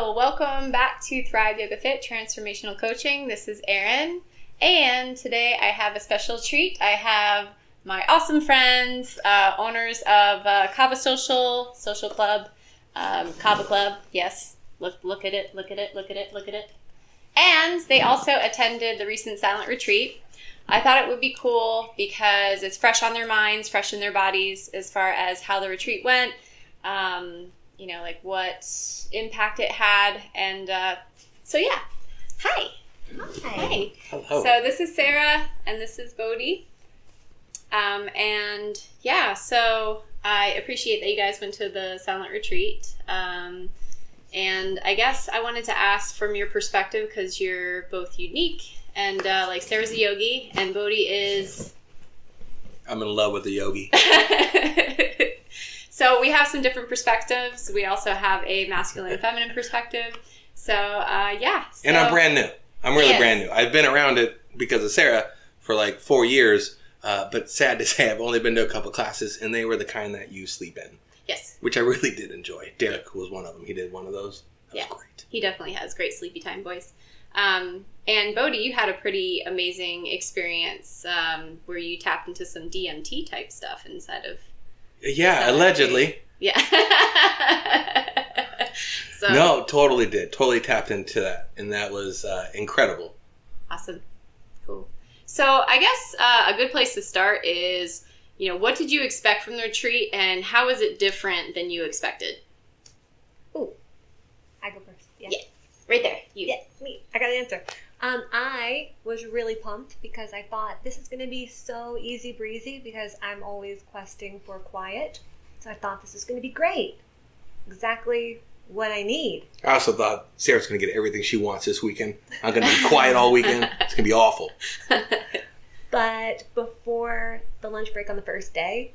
Well, welcome back to Thrive Yoga Fit Transformational Coaching. This is Erin, and today I have a special treat. I have my awesome friends, owners of Kava Social Club, Kava Club. Yes, look at it. And they also attended the recent silent retreat. I thought it would be cool because it's fresh on their minds, fresh in their bodies as far as how the retreat went. Like what impact it had. And so, yeah. Hi. Hi. Hello. So this is Sara and this is Bodhi. So I appreciate that you guys went to the silent retreat. And I guess I wanted to ask from your perspective, because you're both unique. And Sara's a yogi and Bodhi is... I'm in love with the yogi. So we have some different perspectives. We also have a masculine and feminine perspective. So, And I'm brand new. I'm really brand new. I've been around it because of Sara for like 4 years. But sad to say, I've only been to a couple classes, and they were the kind that you sleep in. Yes. Which I really did enjoy. Derek was one of them. He did one of those. That was great. He definitely has great sleepy time voice. And Bodhi, you had a pretty amazing experience where you tapped into some DMT type stuff inside of... Yeah, allegedly. Yeah. No, totally did. Totally tapped into that. And that was incredible. Awesome. Cool. So I guess a good place to start is, what did you expect from the retreat and how was it different than you expected? Ooh, I go first. Yeah. Right there. You. Yeah, me. I got an answer. I was really pumped because I thought this is going to be so easy breezy because I'm always questing for quiet. So I thought this is going to be great. Exactly what I need. I also thought Sarah's going to get everything she wants this weekend. I'm going to be quiet all weekend. It's going to be awful. But before the lunch break on the first day,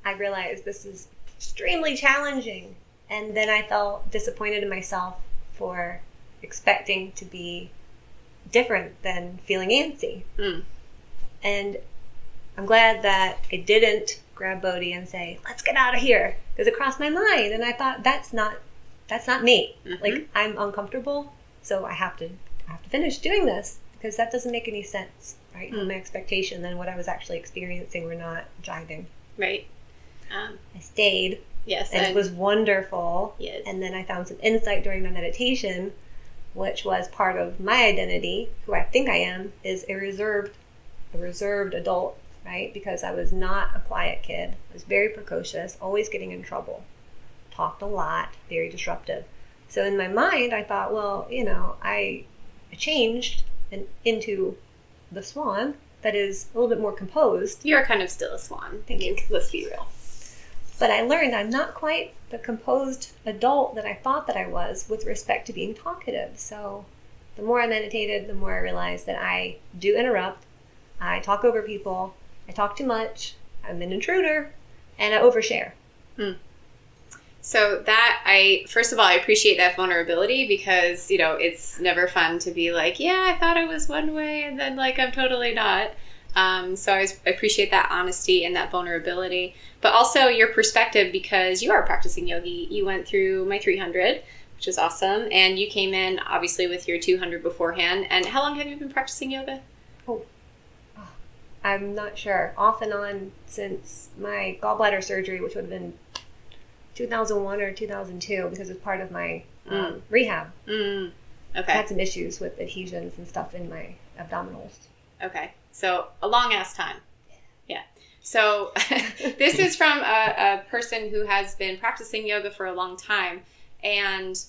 I realized this is extremely challenging. And then I felt disappointed in myself for expecting to be different than feeling antsy. And I'm glad that I didn't grab Bodhi and say, let's get out of here, because it crossed my mind. And I thought, that's not me. Mm-hmm. Like, I'm uncomfortable, so I have to finish doing this, because that doesn't make any sense, right? My expectation and what I was actually experiencing were not jiving. Right. I stayed. Yes. And it was wonderful. Yes. And then I found some insight during my meditation, which was part of my identity, who I think I am, is a reserved adult, right? Because I was not a quiet kid. I was very precocious, always getting in trouble, talked a lot, very disruptive. So in my mind, I thought, well, I changed into the swan that is a little bit more composed. You're kind of still a swan. Thank you. Let's be real. But I learned I'm not quite the composed adult that I thought that I was with respect to being talkative. So the more I meditated, the more I realized that I do interrupt. I talk over people. I talk too much. I'm an intruder. And I overshare. So first of all, I appreciate that vulnerability because, it's never fun to be like, yeah, I thought I was one way and then I'm totally not. So I appreciate that honesty and that vulnerability, but also your perspective because you are a practicing yogi. You went through my 300, which is awesome. And you came in obviously with your 200 beforehand. And how long have you been practicing yoga? I'm not sure. Off and on since my gallbladder surgery, which would have been 2001 or 2002 because it was part of my rehab. Okay. I had some issues with adhesions and stuff in my abdominals. Okay. So a long ass time. Yeah. So this is from a person who has been practicing yoga for a long time. And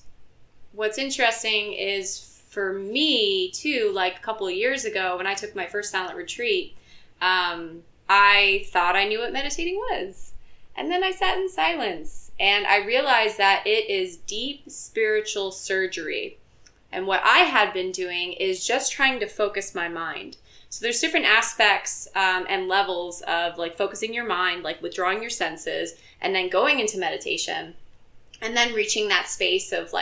what's interesting is for me too, a couple of years ago when I took my first silent retreat, I thought I knew what meditating was. And then I sat in silence and I realized that it is deep spiritual surgery. And what I had been doing is just trying to focus my mind. So there's different aspects and levels of focusing your mind, withdrawing your senses, and then going into meditation, and then reaching that space of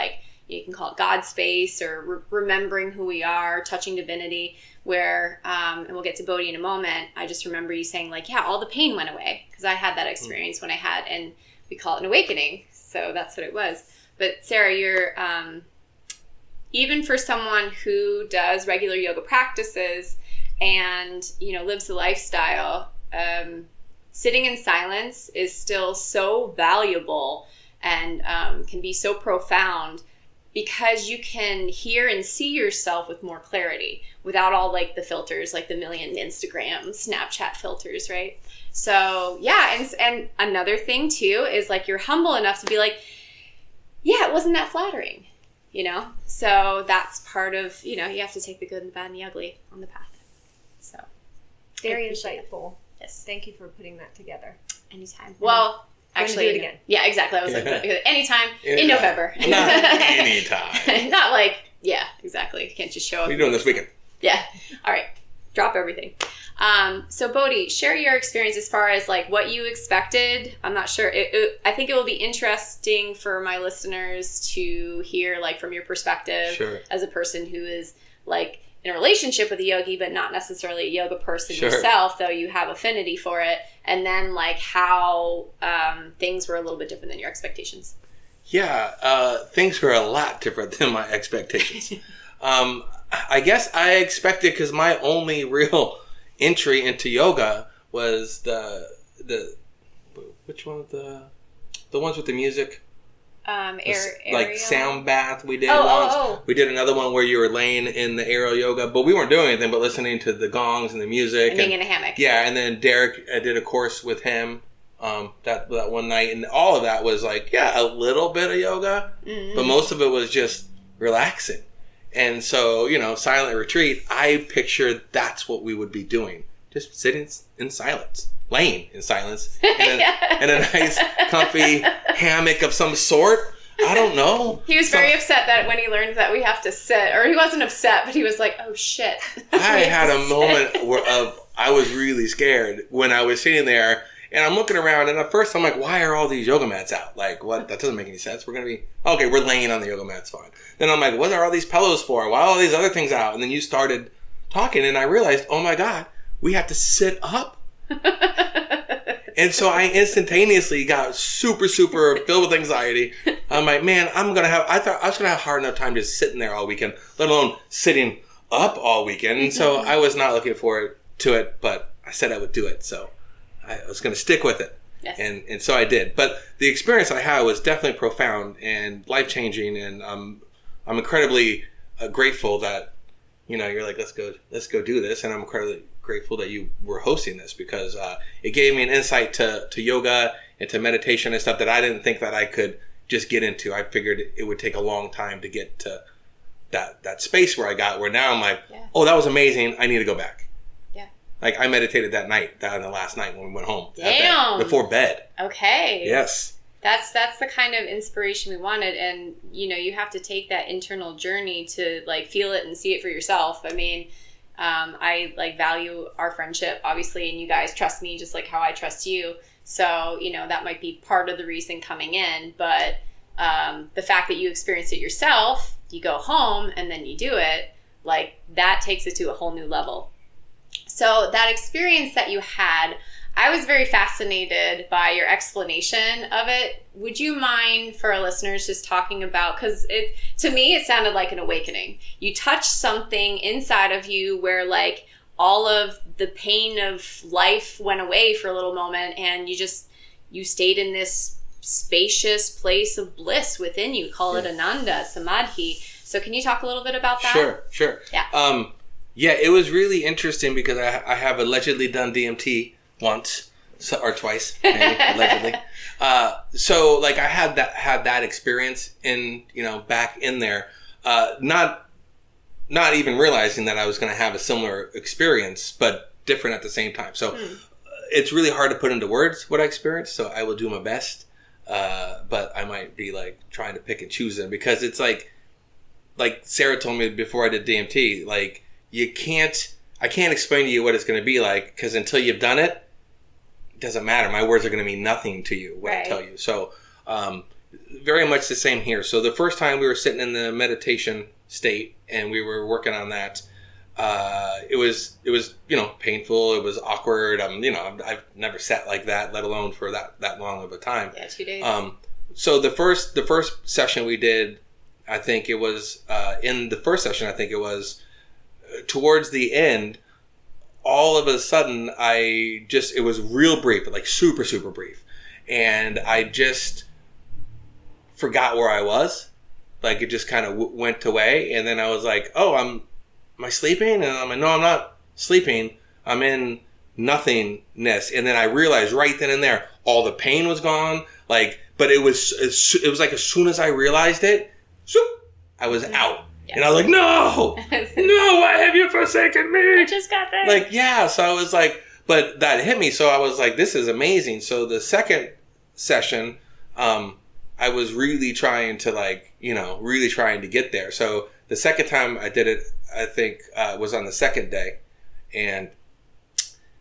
you can call it God space or remembering who we are, touching divinity, where, and we'll get to Bodhi in a moment, I just remember you saying all the pain went away because I had that experience when I had, and we call it an awakening. So that's what it was. But Sara, even for someone who does regular yoga practices and, lives the lifestyle, sitting in silence is still so valuable and can be so profound because you can hear and see yourself with more clarity without all like the filters, like the million Instagram, Snapchat filters, right? So yeah, and another thing too is like you're humble enough to be like, yeah, it wasn't that flattering, So that's part of, you have to take the good and the bad and the ugly on the path. So very insightful. Yes. Thank you for putting that together. Anytime. Well, actually, do it again. Yeah, exactly. I was like, anytime in November. Not anytime. Not like, yeah, exactly. You can't just show up. What are you doing this weekend? Yeah. All right. Drop everything. So Bodhi, share your experience as far as like what you expected. I'm not sure. I think it will be interesting for my listeners to hear like from your perspective as a person who is like in a relationship with a yogi, but not necessarily a yoga person yourself, though you have affinity for it. And then like how things were a little bit different than your expectations. Yeah, things were a lot different than my expectations. I guess I expected, because my only real entry into yoga was the which one, the ones with the music, like sound bath we did once. We did another one where you were laying in the aerial yoga, but we weren't doing anything but listening to the gongs and the music and being in a hammock. Yeah, and then Derek did a course with him that one night, and all of that was like, a little bit of yoga, but most of it was just relaxing. And so, silent retreat, I pictured that's what we would be doing. Just sitting in silence, laying in silence, in a nice, comfy hammock of some sort. I don't know. He was very upset that when he learned that we have to sit, or he wasn't upset, but he was like, oh shit. I had a moment I was really scared when I was sitting there. And I'm looking around, and at first I'm like, why are all these yoga mats out? Like, what? That doesn't make any sense. We're going to be... Okay, we're laying on the yoga mats, fine. Then I'm like, what are all these pillows for? Why are all these other things out? And then you started talking, and I realized, oh my God, we have to sit up. And so I instantaneously got super, super filled with anxiety. I'm like, man, I thought I was going to have a hard enough time just sitting there all weekend, let alone sitting up all weekend. And so I was not looking forward to it, but I said I would do it, so... I was going to stick with it. Yes. And so I did. But the experience I had was definitely profound and life-changing. And I'm incredibly grateful that, you're like, let's go do this. And I'm incredibly grateful that you were hosting this, because it gave me an insight to yoga and to meditation and stuff that I didn't think that I could just get into. I figured it would take a long time to get to that space where now I'm like, oh, that was amazing. I need to go back. Like, I meditated that last night when we went home. Damn. Before bed. Okay. Yes. That's the kind of inspiration we wanted. And, you have to take that internal journey to, like, feel it and see it for yourself. I mean, I, like, value our friendship, obviously, and you guys trust me just like how I trust you. So, that might be part of the reason coming in. But the fact that you experience it yourself, you go home, and then you do it, like, that takes it to a whole new level. So that experience that you had, I was very fascinated by your explanation of it. Would you mind, for our listeners, just talking about, because to me it sounded like an awakening. You touched something inside of you where like all of the pain of life went away for a little moment, and you stayed in this spacious place of bliss within you. Call it Ananda, Samadhi. So can you talk a little bit about that? Sure. Yeah. Yeah, it was really interesting because I have allegedly done DMT once or twice, maybe, allegedly. So like I had that experience in back in there, not even realizing that I was going to have a similar experience, but different at the same time. So it's really hard to put into words what I experienced. So I will do my best, but I might be like trying to pick and choose them, because it's like Sarah told me before I did DMT, like. I can't explain to you what it's going to be like, because until you've done it, it doesn't matter. My words are going to mean nothing to you when I tell you. So, very much the same here. So the first time we were sitting in the meditation state and we were working on that, it was painful. It was awkward. I've never sat like that, let alone for that long of a time. Yeah, 2 days. So the first session we did, I think it was in the first session, I think it was towards the end, all of a sudden, it was real brief, like super, super brief. And I just forgot where I was. Like, it just kind of went away. And then I was like, oh, am I sleeping? And I'm like, no, I'm not sleeping. I'm in nothingness. And then I realized right then and there, all the pain was gone. Like, but it was like as soon as I realized it, I was out. Yeah. And I was like, no, why have you forsaken me? I just got there. Like, yeah. So I was like, but that hit me. So I was like, this is amazing. So the second session, I was really trying to really trying to get there. So the second time I did it, I think was on the second day. And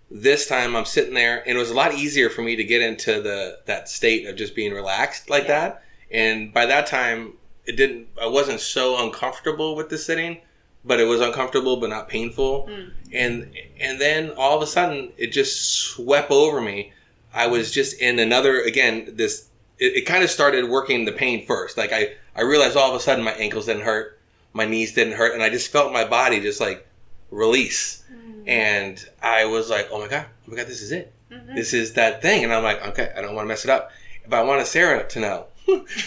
this time I'm sitting there, and it was a lot easier for me to get into that state of just being relaxed like that. And by that time, I wasn't so uncomfortable with the sitting, but it was uncomfortable but not painful. And then all of a sudden it just swept over me. I was just in another, again, it kind of started working the pain first. Like I realized all of a sudden my ankles didn't hurt, my knees didn't hurt, and I just felt my body just like release. And I was like, oh my God, this is it. Mm-hmm. This is that thing. And I'm like, okay, I don't want to mess it up, but I wanted Sarah to know.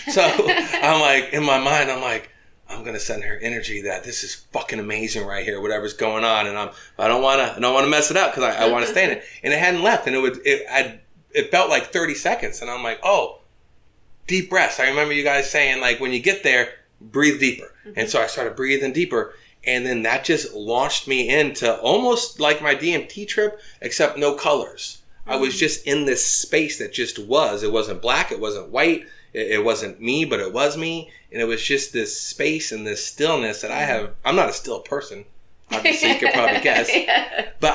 So I'm like, in my mind, I'm like, I'm going to send her energy that this is fucking amazing right here, whatever's going on. And I don't want to mess it up because I want to stay in it. And it hadn't left. And it felt like 30 seconds. And I'm like, oh, deep breaths. I remember you guys saying, like, when you get there, breathe deeper. Mm-hmm. And so I started breathing deeper. And then that just launched me into almost like my DMT trip, except no colors. Mm-hmm. I was just in this space that just was. It wasn't black. It wasn't white. It wasn't me, but it was me. And it was just this space and this stillness that I have. I'm not a still person. Obviously, you could probably guess. Yeah. But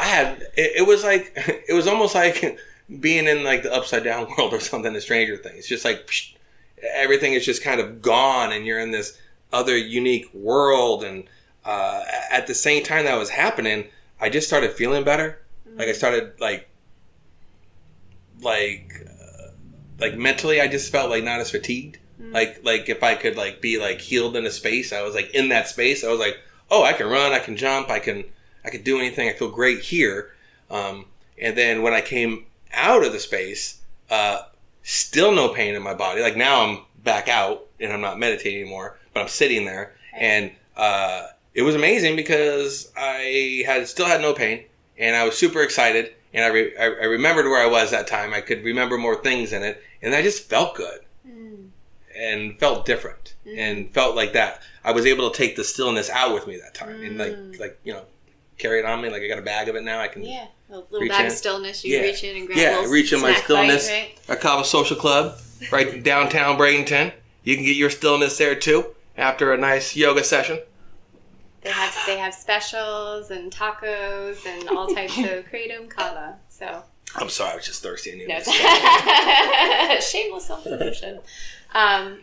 it was almost like being in like the upside down world or something, the Stranger Things. It's just like everything is just kind of gone and you're in this other unique world. And at the same time that was happening, I just started feeling better. Mm-hmm. Like I started like mentally, I just felt like not as fatigued. Mm-hmm. Like if I could like be like healed in a space, I was like in that space. I was like, oh, I can run, I can jump, I can do anything. I feel great here. And then when I came out of the space, still no pain in my body. Like now I'm back out and I'm not meditating anymore, but I'm sitting there. And it was amazing because I still had no pain and I was super excited. And I remembered where I was that time. I could remember more things in it. And I just felt good and felt different and felt like that. I was able to take the stillness out with me that time and like carry it on me. Like I got a bag of it now. I can a little bag of stillness. You reach in and grab a little reach in my stillness. Bite, right? At Kava Social Club, right in downtown Bradenton. You can get your stillness there too after a nice yoga session. They have specials and tacos and all types of kratom kava. So I'm sorry, I was just thirsty. Shameless self-promotion.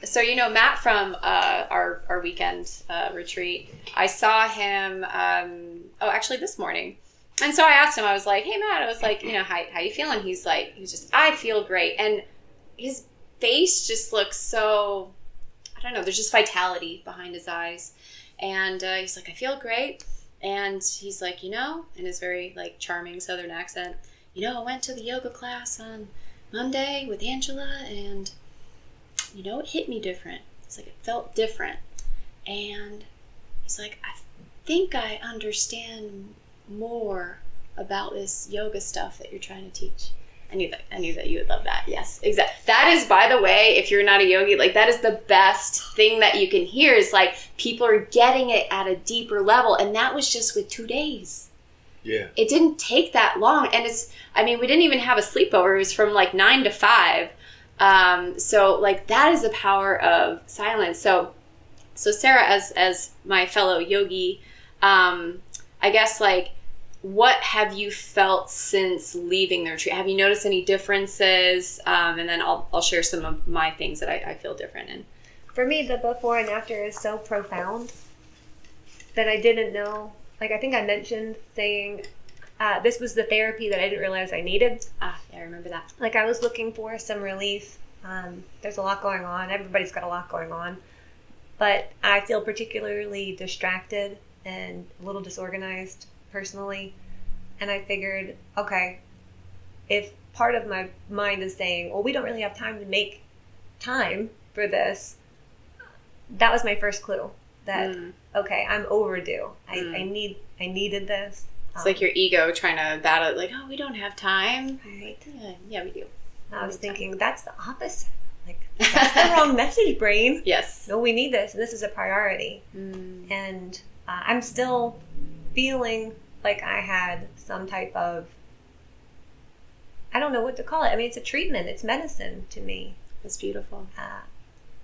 So Matt from our weekend retreat, I saw him. Actually this morning, and so I asked him. I was like, "Hey Matt," I was like, how you feeling?" He's just, "I feel great," and his face just looks so. I don't know. There's just vitality behind his eyes. And he's like, I feel great. And he's like, in his very like charming Southern accent, I went to the yoga class on Monday with Angela and, it hit me different. It's like, it felt different. And he's like, I think I understand more about this yoga stuff that you're trying to teach. I knew that you would love that. Yes, exactly. That is, by the way, if you're not a yogi, like that is the best thing that you can hear is like people are getting it at a deeper level. And that was just with 2 days. Yeah. It didn't take that long. And we didn't even have a sleepover. It was from like 9 to 5. So like that is the power of silence. So Sarah, as my fellow yogi, I guess like, what have you felt since leaving the retreat? Have you noticed any differences? And then I'll share some of my things that I feel different in. For me, the before and after is so profound that I didn't know. Like, I think I mentioned saying this was the therapy that I didn't realize I needed. Yeah, I remember that. Like, I was looking for some relief. There's a lot going on. Everybody's got a lot going on. But I feel particularly distracted and a little disorganized personally. And I figured, okay, if part of my mind is saying, well, we don't really have time to make time for this, that was my first clue that, okay, I'm overdue. I needed this. It's like your ego trying to battle it, like, oh, we don't have time. Right. Yeah, we do. I was thinking, that's the opposite. Like, that's the wrong message, brain. Yes. No, we need this. And this is a priority. And I'm still feeling like I had some type of, I don't know what to call it. I mean, it's a treatment. It's medicine to me. That's beautiful.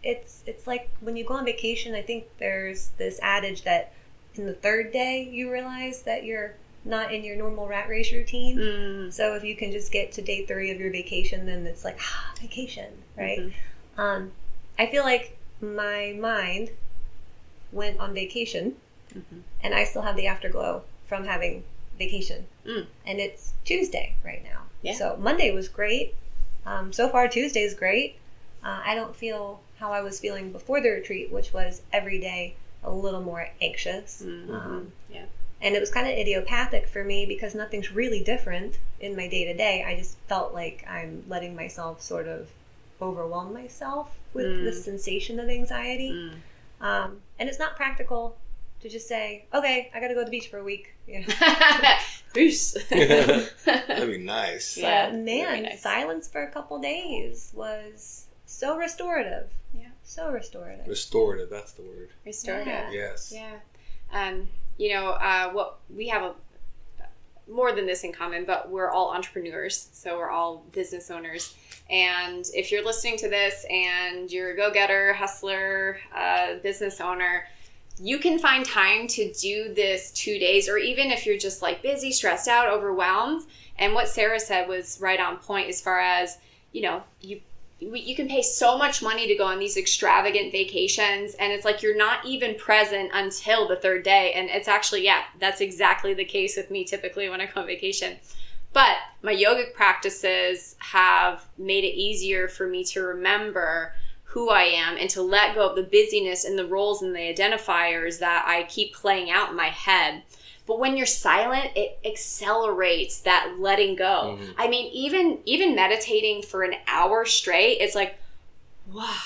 It's like when you go on vacation, I think there's this adage that in the third day you realize that you're not in your normal rat race routine. So if you can just get to day 3 of your vacation, then it's like, vacation, right? I feel like my mind went on vacation and I still have the afterglow from having vacation. And it's Tuesday right now. Yeah. So Monday was great. So far Tuesday is great. I don't feel how I was feeling before the retreat, which was every day a little more anxious. Yeah. And it was kind of idiopathic for me because nothing's really different in my day-to-day. I just felt like I'm letting myself sort of overwhelm myself with the sensation of anxiety. And it's not practical to just say, okay, I got to go to the beach for a week. You know? Peace. That'd be nice. Yeah, man, nice. Silence for a couple days was so restorative. Yeah, so restorative. Restorative, that's the word. Restorative. Yeah. Yes. Yeah. What we have more than this in common, but we're all entrepreneurs, so we're all business owners. And if you're listening to this and you're a go-getter, hustler, business owner, you can find time to do this 2 days, or even if you're just like busy, stressed out, overwhelmed. And what Sara said was right on point as far as, you can pay so much money to go on these extravagant vacations, and it's like you're not even present until the 3rd day. And it's actually, that's exactly the case with me typically when I go on vacation. But my yogic practices have made it easier for me to remember who I am and to let go of the busyness and the roles and the identifiers that I keep playing out in my head. But when you're silent, it accelerates that letting go. I mean, even meditating for an hour straight, it's like, wow.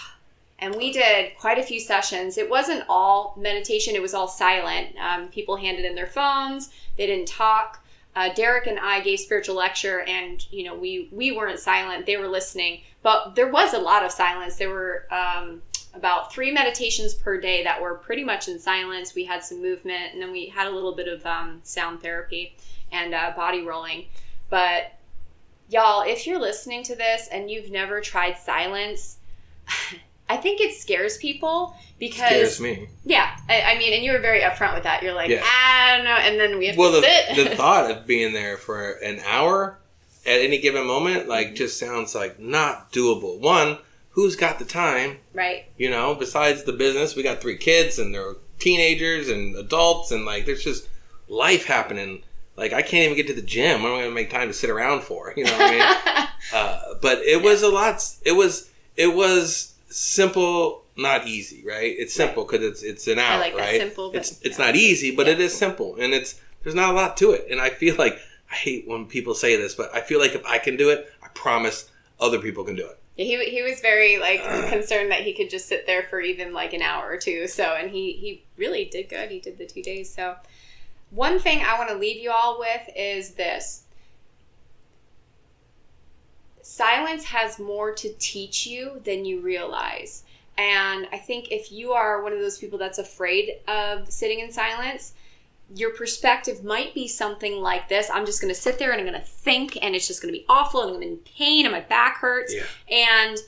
And we did quite a few sessions. It wasn't all meditation. It was all silent. People handed in their phones. They didn't talk. Derek and I gave spiritual lecture, and we weren't silent. They were listening. But there was a lot of silence. There were about 3 meditations per day that were pretty much in silence. We had some movement, and then we had a little bit of sound therapy and body rolling. But y'all, if you're listening to this and you've never tried silence, I think it scares people because... Scares me. Yeah. I mean, and you were very upfront with that. You're like, I don't know. And then we have to sit. The thought of being there for an hour at any given moment, just sounds like not doable. One, who's got the time? Right. Besides the business, we got 3 kids and they're teenagers and adults, and there's just life happening. I can't even get to the gym. What am I going to make time to sit around for? You know what I mean? But it was a lot. It was simple, not easy, right? It's simple because it's an hour, I like that, right? simple, but it's not easy, but it is simple, and there's not a lot to it. And I feel like, I hate when people say this, but I feel like if I can do it, I promise other people can do it. Yeah, he was very concerned that he could just sit there for even an hour or two. So, and he really did good. He did the 2 days. So one thing I want to leave you all with is this. Silence has more to teach you than you realize. And I think if you are one of those people that's afraid of sitting in silence, your perspective might be something like this. I'm just going to sit there and I'm going to think, and it's just going to be awful, and I'm going to be in pain and my back hurts. Yeah. And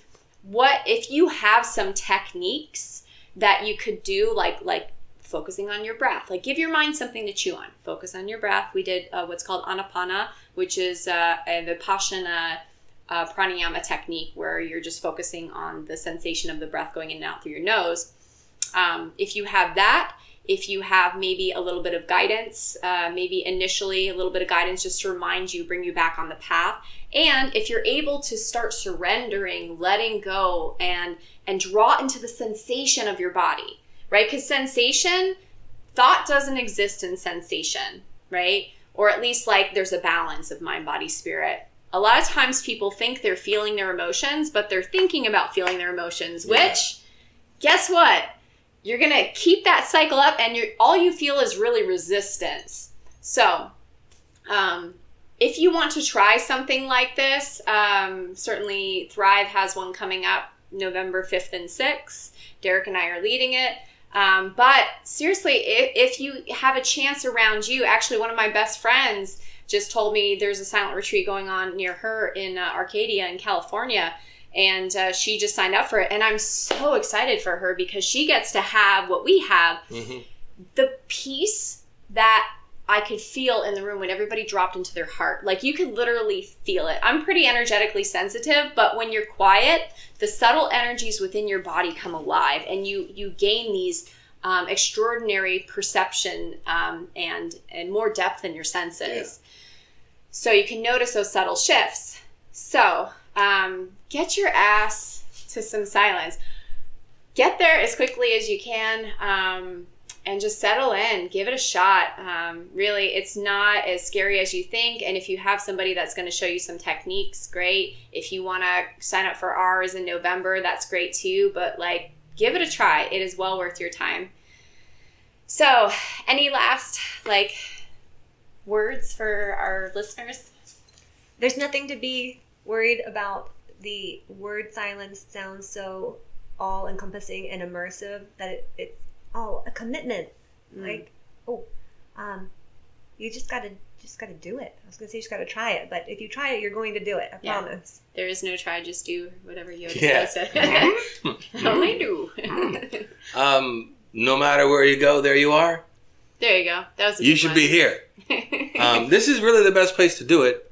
what if you have some techniques that you could do, like focusing on your breath, give your mind something to chew on. Focus on your breath. We did what's called Anapana, which is a Vipassana pranayama technique where you're just focusing on the sensation of the breath going in and out through your nose. If you have that, if you have maybe a little bit of guidance, maybe initially a little bit of guidance just to remind you, bring you back on the path. And if you're able to start surrendering, letting go, and draw into the sensation of your body. right? Because sensation, thought doesn't exist in sensation, right? Or at least like there's a balance of mind, body, spirit. A lot of times people think they're feeling their emotions, but they're thinking about feeling their emotions, which, guess what? You're going to keep that cycle up, and all you feel is really resistance. So, if you want to try something like this, certainly Thrive has one coming up November 5th and 6th. Derek and I are leading it. But seriously, if you have a chance around you, actually one of my best friends just told me there's a silent retreat going on near her in Arcadia in California. And she just signed up for it. And I'm so excited for her because she gets to have what we have. Mm-hmm. The peace that I could feel in the room when everybody dropped into their heart. Like you could literally feel it. I'm pretty energetically sensitive, but when you're quiet, the subtle energies within your body come alive and you gain these extraordinary perception and more depth in your senses. Yeah. So you can notice those subtle shifts. So get your ass to some silence. Get there as quickly as you can. And just settle in, give it a shot. Really, it's not as scary as you think. And if you have somebody that's going to show you some techniques, great. If you want to sign up for ours in November, that's great too. But like, give it a try. It is well worth your time. So, any last like words for our listeners? There's nothing to be worried about. The word silence sounds so all-encompassing and immersive that it's a commitment. Like, you just gotta do it. I was gonna say you just gotta try it, but if you try it, you're going to do it. I promise. There is no try, just do whatever Yoda says. Only do. No matter where you go, there you are. There you go. That was. You should be here. This is really the best place to do it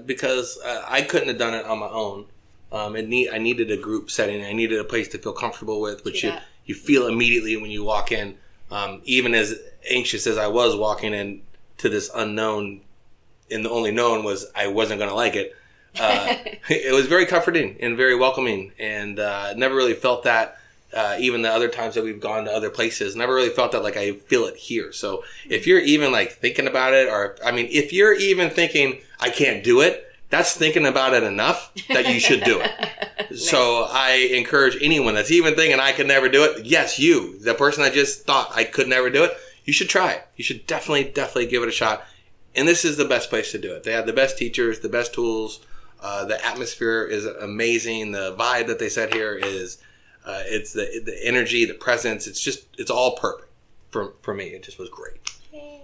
because I couldn't have done it on my own. I needed a group setting. I needed a place to feel comfortable with, which you feel immediately when you walk in. Even as anxious as I was walking in to this unknown, and the only known was I wasn't going to like it. It was very comforting and very welcoming, and never really felt that. Even the other times that we've gone to other places, never really felt that like I feel it here. So if you're even like thinking about it, if you're even thinking I can't do it, that's thinking about it enough that you should do it. Nice. So I encourage anyone that's even thinking I could never do it. Yes, you, the person that just thought I could never do it, you should try it. You should definitely give it a shot. And this is the best place to do it. They have the best teachers, the best tools. The atmosphere is amazing. The vibe that they set here is, it's the energy, the presence. It's all perfect for me. It just was great. Yay.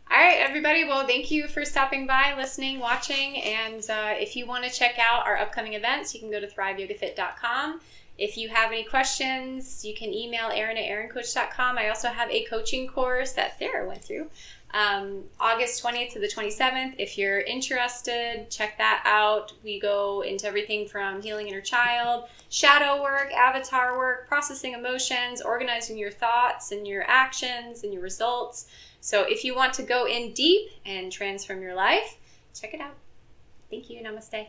All right, everybody. Well, thank you for stopping by, listening, watching. And if you want to check out our upcoming events, you can go to thriveyogafit.com. If you have any questions, you can email Erin at erincoach.com. I also have a coaching course that Sarah went through. August 20th to the 27th. If you're interested, check that out. We go into everything from healing inner child, shadow work, avatar work, processing emotions, organizing your thoughts and your actions and your results. So if you want to go in deep and transform your life, check it out. Thank you. Namaste.